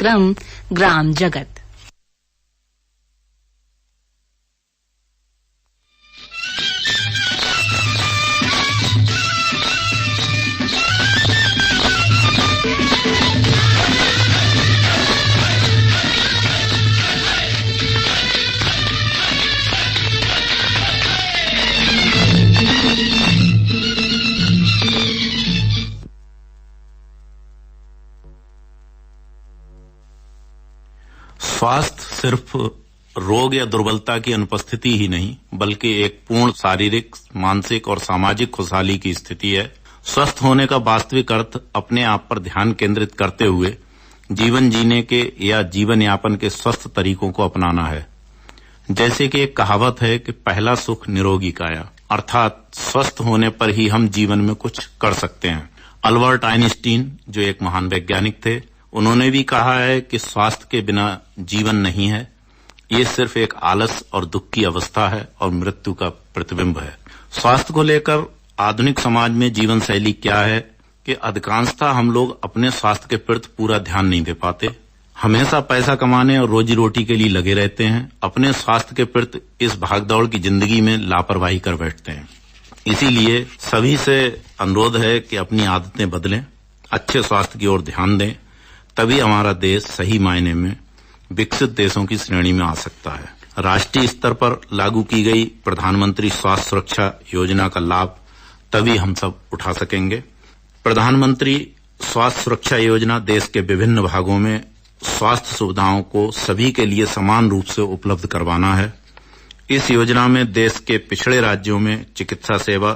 कार्यक्रम ग्राम जगत। स्वास्थ्य सिर्फ रोग या दुर्बलता की अनुपस्थिति ही नहीं, बल्कि एक पूर्ण शारीरिक, मानसिक और सामाजिक खुशहाली की स्थिति है। स्वस्थ होने का वास्तविक अर्थ अपने आप पर ध्यान केंद्रित करते हुए जीवन जीने के या जीवन यापन के स्वस्थ तरीकों को अपनाना है। जैसे कि एक कहावत है कि पहला सुख निरोगी काया, अर्थात स्वस्थ होने पर ही हम जीवन में कुछ कर सकते हैं। अल्बर्ट आइंस्टीन, जो एक महान वैज्ञानिक थे, उन्होंने भी कहा है कि स्वास्थ्य के बिना जीवन नहीं है, ये सिर्फ एक आलस और दुख की अवस्था है और मृत्यु का प्रतिबिंब है। स्वास्थ्य को लेकर आधुनिक समाज में जीवन शैली क्या है कि अधिकांशतः हम लोग अपने स्वास्थ्य के प्रति पूरा ध्यान नहीं दे पाते। हमेशा पैसा कमाने और रोजी रोटी के लिए लगे रहते हैं, अपने स्वास्थ्य के प्रति इस भागदौड़ की जिंदगी में लापरवाही कर बैठते हैं। इसीलिए सभी से अनुरोध है कि अपनी आदतें बदलें, अच्छे स्वास्थ्य की ओर ध्यान दें, तभी हमारा देश सही मायने में विकसित देशों की श्रेणी में आ सकता है। राष्ट्रीय स्तर पर लागू की गई प्रधानमंत्री स्वास्थ्य सुरक्षा योजना का लाभ तभी हम सब उठा सकेंगे। प्रधानमंत्री स्वास्थ्य सुरक्षा योजना देश के विभिन्न भागों में स्वास्थ्य सुविधाओं को सभी के लिए समान रूप से उपलब्ध करवाना है। इस योजना में देश के पिछड़े राज्यों में चिकित्सा सेवा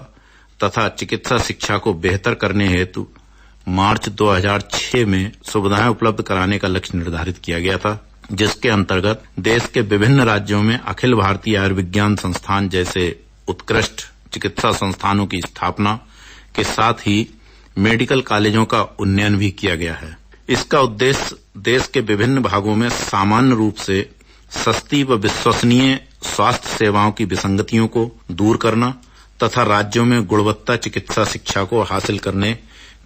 तथा चिकित्सा शिक्षा को बेहतर करने हेतु मार्च 2006 में सुविधाएं उपलब्ध कराने का लक्ष्य निर्धारित किया गया था, जिसके अंतर्गत देश के विभिन्न राज्यों में अखिल भारतीय आयुर्विज्ञान संस्थान जैसे उत्कृष्ट चिकित्सा संस्थानों की स्थापना के साथ ही मेडिकल कॉलेजों का उन्नयन भी किया गया है। इसका उद्देश्य देश के विभिन्न भागों में सामान्य रूप से सस्ती व विश्वसनीय स्वास्थ्य सेवाओं की विसंगतियों को दूर करना तथा राज्यों में गुणवत्ता चिकित्सा शिक्षा को हासिल करने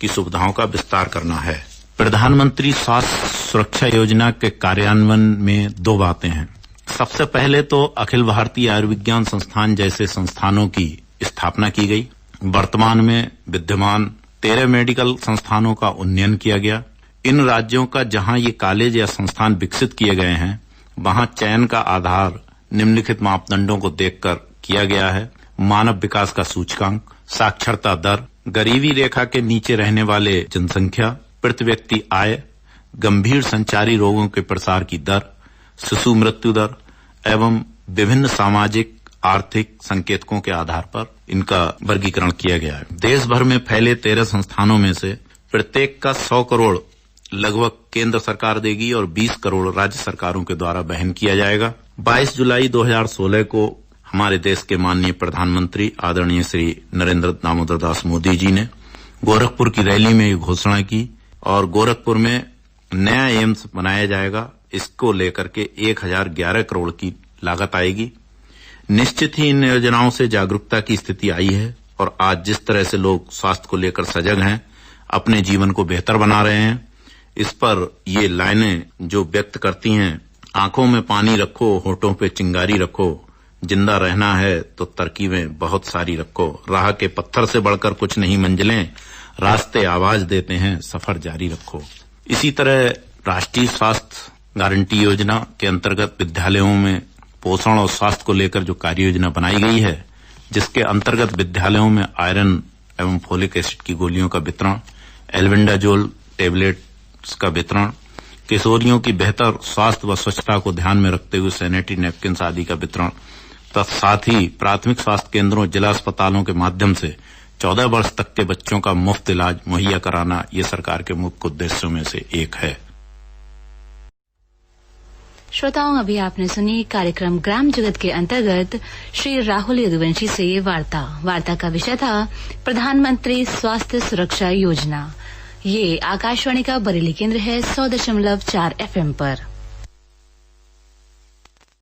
की सुविधाओं का विस्तार करना है। प्रधानमंत्री स्वास्थ्य सुरक्षा योजना के कार्यान्वयन में दो बातें हैं। सबसे पहले तो अखिल भारतीय आयुर्विज्ञान संस्थान जैसे संस्थानों की स्थापना की गई। वर्तमान में विद्यमान 13 मेडिकल संस्थानों का उन्नयन किया गया। इन राज्यों का जहां ये कॉलेज या संस्थान विकसित किए गए हैं, वहां चयन का आधार निम्नलिखित मापदंडों को देखकर किया गया है: मानव विकास का सूचकांक, साक्षरता दर, गरीबी रेखा के नीचे रहने वाले जनसंख्या, प्रति व्यक्ति आय, गंभीर संचारी रोगों के प्रसार की दर, शिशु मृत्यु दर एवं विभिन्न सामाजिक आर्थिक संकेतकों के आधार पर इनका वर्गीकरण किया गया है। देश भर में फैले 13 संस्थानों में से प्रत्येक का 100 करोड़ लगभग केंद्र सरकार देगी और 20 करोड़ राज्य सरकारों के द्वारा वहन किया जाएगा। 22 जुलाई 2016 को हमारे देश के माननीय प्रधानमंत्री आदरणीय श्री नरेंद्र दामोदर दास मोदी जी ने गोरखपुर की रैली में ये घोषणा की और गोरखपुर में नया एम्स बनाया जाएगा। इसको लेकर के 1011 करोड़ की लागत आएगी। निश्चित ही इन योजनाओं से जागरूकता की स्थिति आई है और आज जिस तरह से लोग स्वास्थ्य को लेकर सजग हैं, अपने जीवन को बेहतर बना रहे हैं, इस पर ये लाइनें जो व्यक्त करती हैं, आंखों में पानी रखो, होठों पे चिंगारी रखो, जिंदा रहना है तो तरकीबें बहुत सारी रखो, राह के पत्थर से बढ़कर कुछ नहीं मंजिलें, रास्ते आवाज देते हैं, सफर जारी रखो। इसी तरह राष्ट्रीय स्वास्थ्य गारंटी योजना के अंतर्गत विद्यालयों में पोषण और स्वास्थ्य को लेकर जो कार्य योजना बनाई गई है, जिसके अंतर्गत विद्यालयों में आयरन एवं फोलिक एसिड की गोलियों का वितरण, एल्बेंडाजोल टेबलेट्स का वितरण, किशोरियों की बेहतर स्वास्थ्य व स्वच्छता को ध्यान में रखते हुए सैनिटरी नैपकिन आदि का वितरण, साथ ही प्राथमिक स्वास्थ्य केंद्रों, जिला अस्पतालों के माध्यम से 14 वर्ष तक के बच्चों का मुफ्त इलाज मुहैया कराना, ये सरकार के मुख्य उद्देश्यों में से एक है। श्रोताओं, अभी आपने सुनी कार्यक्रम ग्राम जगत के अंतर्गत श्री राहुल यदुवंशी से वार्ता का विषय था प्रधानमंत्री स्वास्थ्य सुरक्षा योजना। ये आकाशवाणी का बरेली केंद्र है 100.4 FM पर।